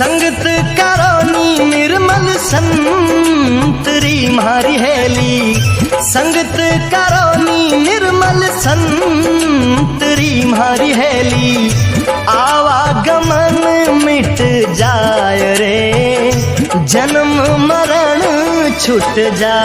संगत करोनी निर्मल संतरी मारी हेली, संगत करोनी निर्मल संतरी मारी हेली। आवागमन मिट जाय रे, जन्म मरण छूट जा।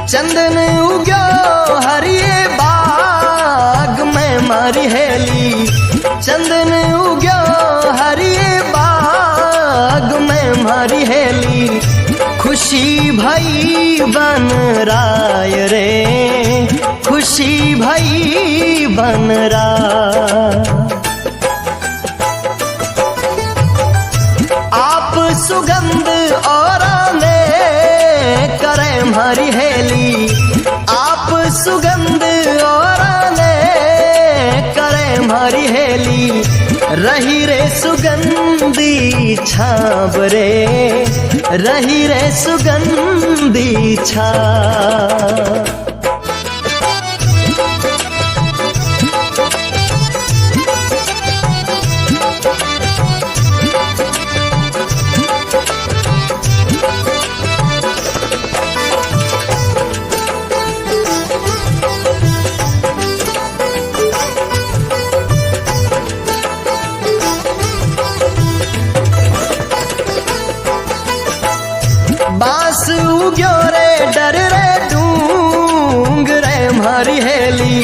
चंदन उग्यो हरिये बाग में मारी हेली, चंदन उग्यो हरिये बाग में मारी हेली। खुशी भई बन राय रे, खुशी भई बन राय। आप सुगंध और करे मारी हेली, आप सुगंध और करे मारी हेली। रही रे सुगंधी छाप रे, रही रे सुगंधी छाप। बास उग्यो रे डर रे डूंग रे मारी हेली,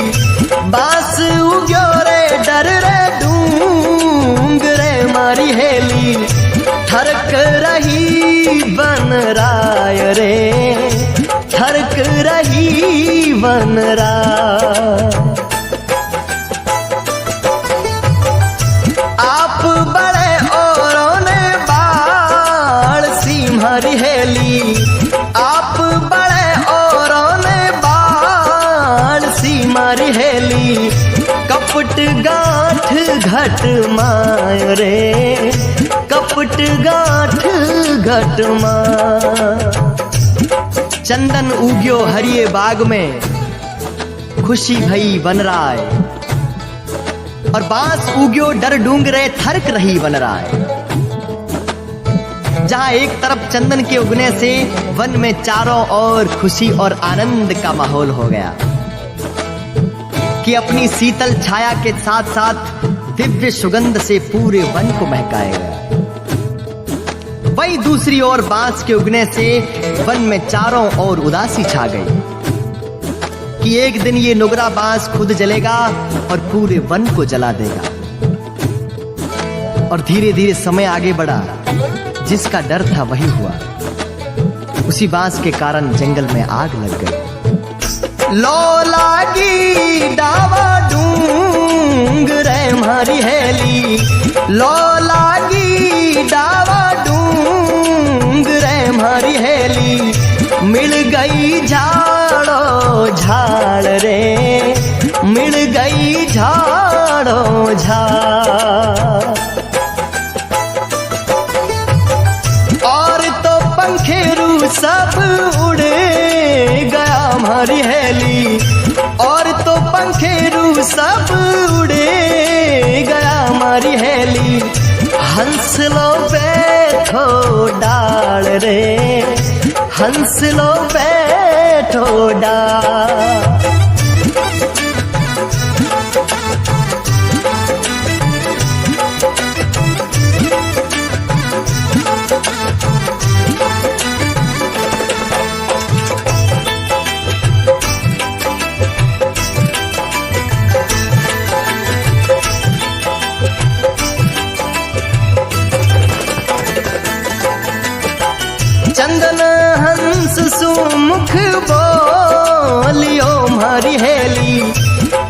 बास उग्यो रे डर रे डूंग रे मारी हेली। ठरक रही बन राय रे, ठरक रही बन राय। आप बड़े औरों ने बाल सी मारी हेली, आप बड़े औरों ने बाल सी मारी हेली। कपट गांठ घट माय रे, कपट गांठ घट माय। चंदन उग्यो हरिये बाग में, खुशी भई बन राय। और बांस उग्यो डर डूंगरे थरक रही बन राय। जहां एक तरफ चंदन के उगने से वन में चारों ओर खुशी और आनंद का माहौल हो गया कि अपनी शीतल छाया के साथ साथ दिव्य सुगंध से पूरे वन को महकाएगा। वही दूसरी ओर बांस के उगने से वन में चारों ओर उदासी छा गई कि एक दिन ये नुगरा बांस खुद जलेगा और पूरे वन को जला देगा। और धीरे धीरे समय आगे बढ़ा, जिसका डर था वही हुआ। उसी बांस के कारण जंगल में आग लग गई। लो लागी डावा डूंग रे मारी हेली, लो लागी डावा डूंग रे मारी हेली। मिल गई झाड़ो झाड़ रे, मिल गई झाड़ो झाड़। और तो पंखेरू सब उड़े गया मारी हेली, और तो पंखेरू सब उड़े गया मारी हेली। हंस लो बैठो डाल रे, हंस लो बैठो डाल। चंदन हंस सुमुख बोलियो मारी हेली,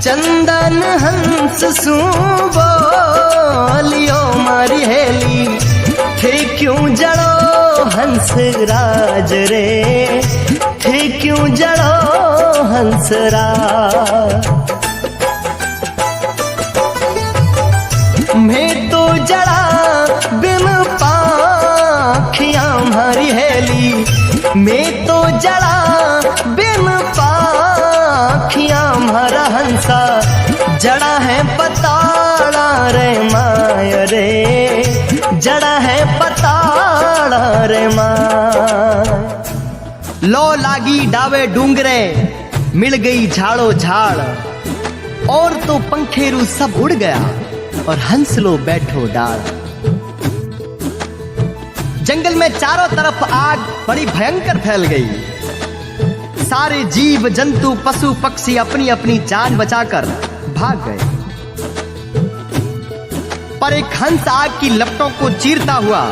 चंदन हंस सु बोलियो मारी हेली। थे क्यों जड़ो हंस राज रे, थे क्यों जड़ो हंसराज। मैं तो जड़ा बिन पाखियां हरी हेली, मैं तो जड़ा बिन पाखियां हरा हंसा, जड़ा है पताड़ा रे माय रे, जड़ा है पताड़ा रे माय। लो लागी डावे डूंगरे, मिल गई झाड़ो झाड़, और तो पंखेरू सब उड़ गया, और हंस लो बैठो डाल। जंगल में चारों तरफ आग बड़ी भयंकर फैल गई। सारे जीव जंतु पशु पक्षी अपनी अपनी जान बचाकर भाग गए, पर एक हंस आग की लपटों को चीरता हुआ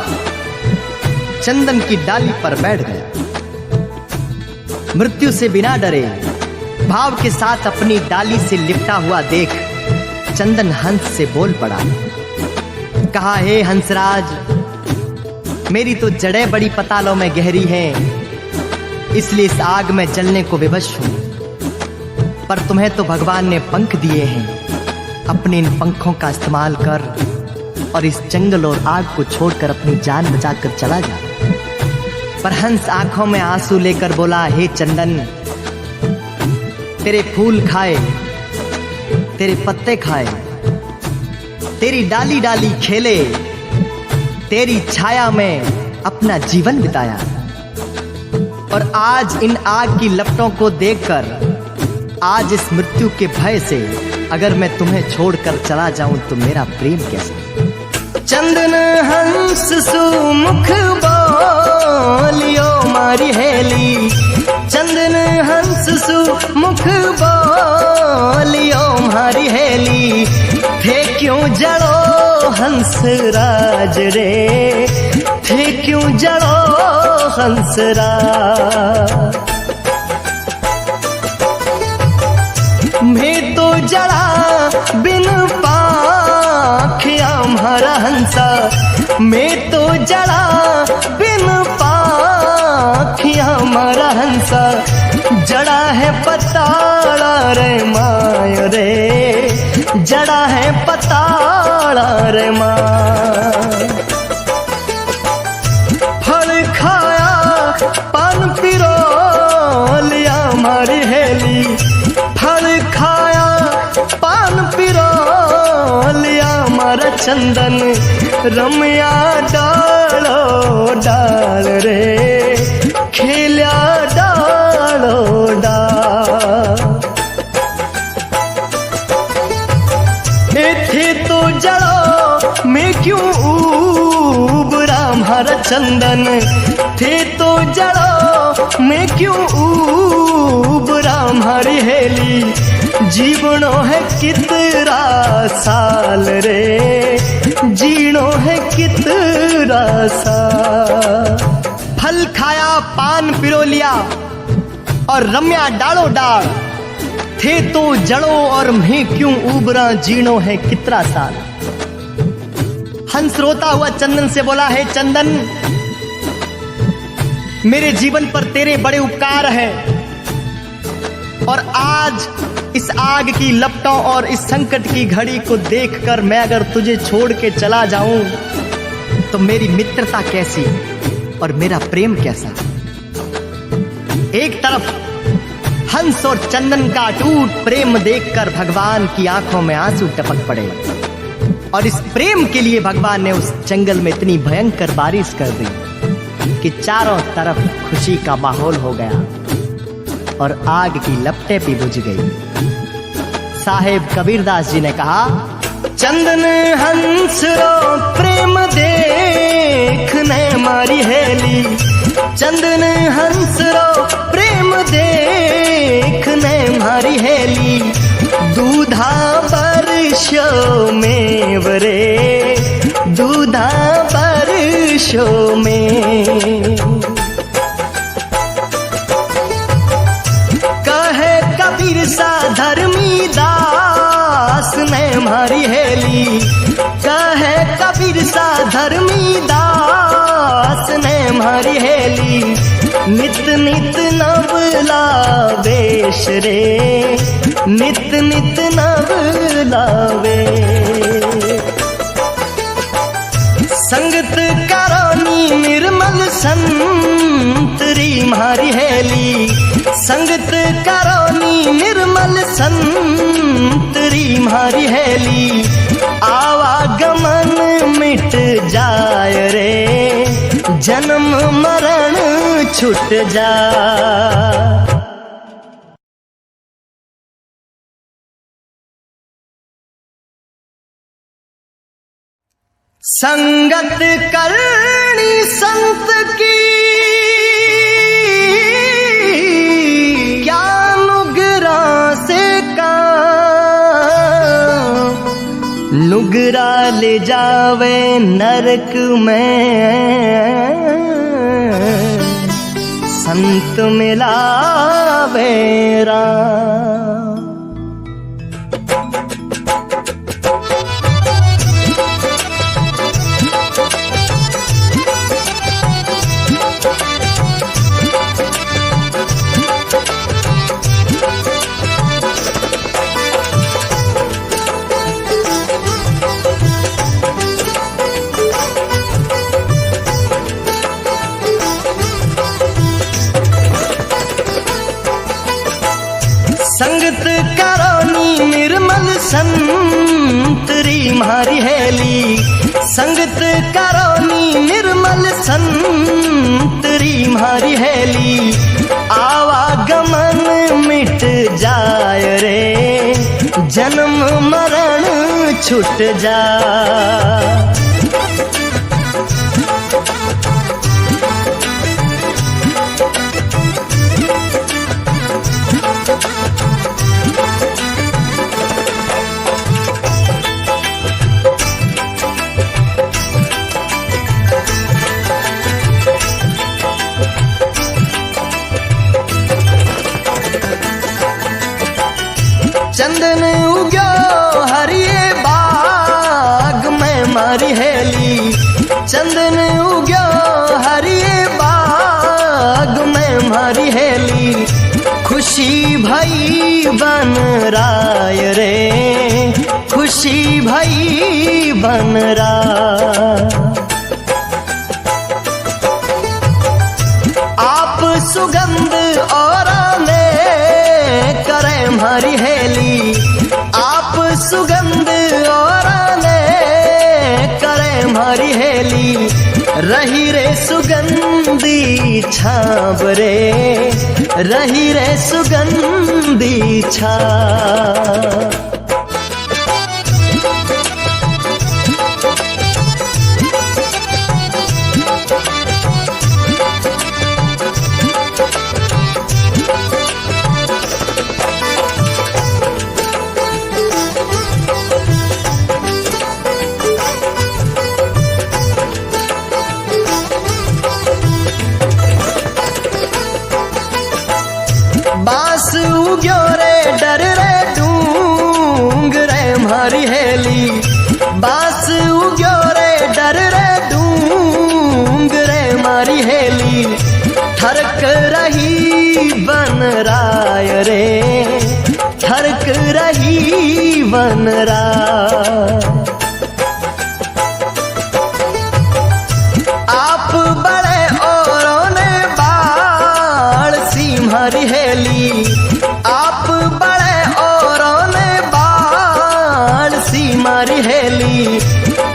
चंदन की डाली पर बैठ गया। मृत्यु से बिना डरे भाव के साथ अपनी डाली से लिपटा हुआ देख चंदन हंस से बोल पड़ा। कहा, हे हंसराज, मेरी तो जड़ें बड़ी पतालों में गहरी हैं, इसलिए इस आग में जलने को विवश हूं। पर तुम्हें तो भगवान ने पंख दिए हैं, अपने इन पंखों का इस्तेमाल कर और इस जंगल और आग को छोड़कर अपनी जान बचाकर चला जा। पर हंस आंखों में आंसू लेकर बोला, हे चंदन, तेरे फूल खाए, तेरे पत्ते खाए, तेरी डाली डाली खेले, तेरी छाया में अपना जीवन बिताया, और आज इन आग की लपटों को देखकर, आज इस मृत्यु के भय से अगर मैं तुम्हें छोड़कर चला जाऊं तो मेरा प्रेम कैसा। चंदन हंस सुमुख बोलियो मारी हेली, चंदन हंस सुमुख बोलियो मारी हेली, थे क्यों जड़ो हंसराज रे, थे क्यों जड़ो हंसराज। मैं तो जड़ा बिन पाखियां हरा हंसा, मैं तो जड़ा बिन पाखियां हरा हंसा, जड़ा है पताड़ा रे माय रे, जड़ा है पताड़ा रे माय। फल खाया पान पिरो लिया मारी हेली, फल खाया पान पिरो लिया मारा चंदन, रमया डालो डाल रे, खेल्या डालो डाल। थे तो जड़ो मैं क्यों उबरा मारा चंदन, थे तो जड़ो मैं क्यों उबरा मारी हेली, जीवनो है कितना साल रे, जीनो है कितना साल। फल खाया पान पिरो लिया और रम्या डालो डाल, थे तो जड़ो और मैं क्यों उबरा, जीनो है कितना साल। हंस रोता हुआ चंदन से बोला, है चंदन, मेरे जीवन पर तेरे बड़े उपकार हैं, और आज इस आग की लपटों और इस संकट की घड़ी को देखकर मैं अगर तुझे छोड़ के चला जाऊं तो मेरी मित्रता कैसी और मेरा प्रेम कैसा। एक तरफ हंस और चंदन का अटूट प्रेम देखकर भगवान की आंखों में आंसू टपक पड़े, और इस प्रेम के लिए भगवान ने उस जंगल में इतनी भयंकर बारिश कर दी कि चारों तरफ खुशी का माहौल हो गया और आग की लपटें भी बुझ गई। साहेब कबीरदास जी ने कहा, चंदन हंस रो प्रेम देखने मारी हेली, चंदन हंस रो प्रेम देखने मारी हेली, दूधा बरसो में वरे, दूधा बरसो में। कहे कबीर सा धर्मी दास ने मारी हेली, कहे कबीर सा धर्मी दास ने मारी हेली, नित नित नव लावेश रे, नित नित नव लावे। संगत करानी निर्मल संतरी म्हारी हेली, संगत करानी निर्मल संतरी म्हारी हेली। आवागमन मिट जाय रे, जन्म मरण छूट जा। संगत करनी संत की, क्या नुगरा से का, नुगरा ले जावे नरक में, संत मिलावे राम। संगत करानी निर्मल संतरी म्हारी हेली, संगत करानी निर्मल संतरी म्हारी हेली। आवागमन मिट जाय रे, जन्म मरण छूट जा। चंदन उग्यो हरिये बाग में मारी हेली, चंदन उग्यो हरिये बाग में मारी हेली। खुशी भई बन राय रे, खुशी भई बन राय। आप सुगंध और करे म्हारी हेली, आप सुगंध और करे म्हारी हेली। रही रे सुगंधी छाप रे, रही रे सुगंधी छाप। बास उग्यो रे डर रे डूंग रे म्हारी हेली, बास उग्यो रे डर रे डूंग रे म्हारी हेली। ठरक रही बन राय रे, ठरक रही बन राय। आप बड़े औरों ने बाल सी म्हारी हेली, आप बड़े औरों ने बाल सी म्हारी हेली।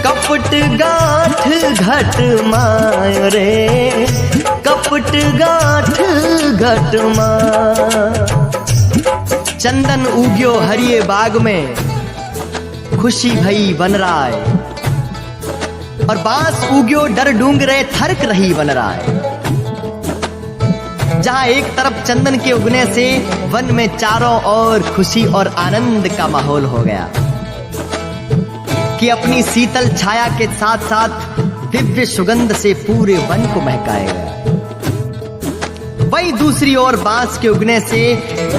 कपट गांठ घट माय रे, कपट गांठ घट माय। चंदन उग्यो हरिये बाग में, खुशी भई बन राय। और बांस उग्यो डर डूंगरे थरक रही बन राय। जहां एक तरफ चंदन के उगने से वन में चारों ओर खुशी और आनंद का माहौल हो गया कि अपनी शीतल छाया के साथ साथ दिव्य सुगंध से पूरे वन को महकाएगा। वही दूसरी ओर बांस के उगने से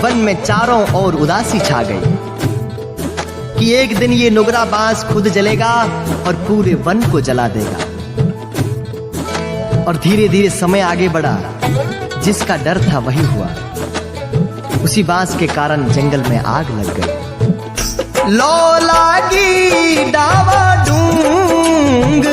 वन में चारों ओर उदासी छा गई कि एक दिन ये नुगरा बांस खुद जलेगा और पूरे वन को जला देगा। और धीरे धीरे समय आगे बढ़ा। जिसका डर था वही हुआ। उसी बांस के कारण जंगल में आग लग गई। लो लागी डावा डूंग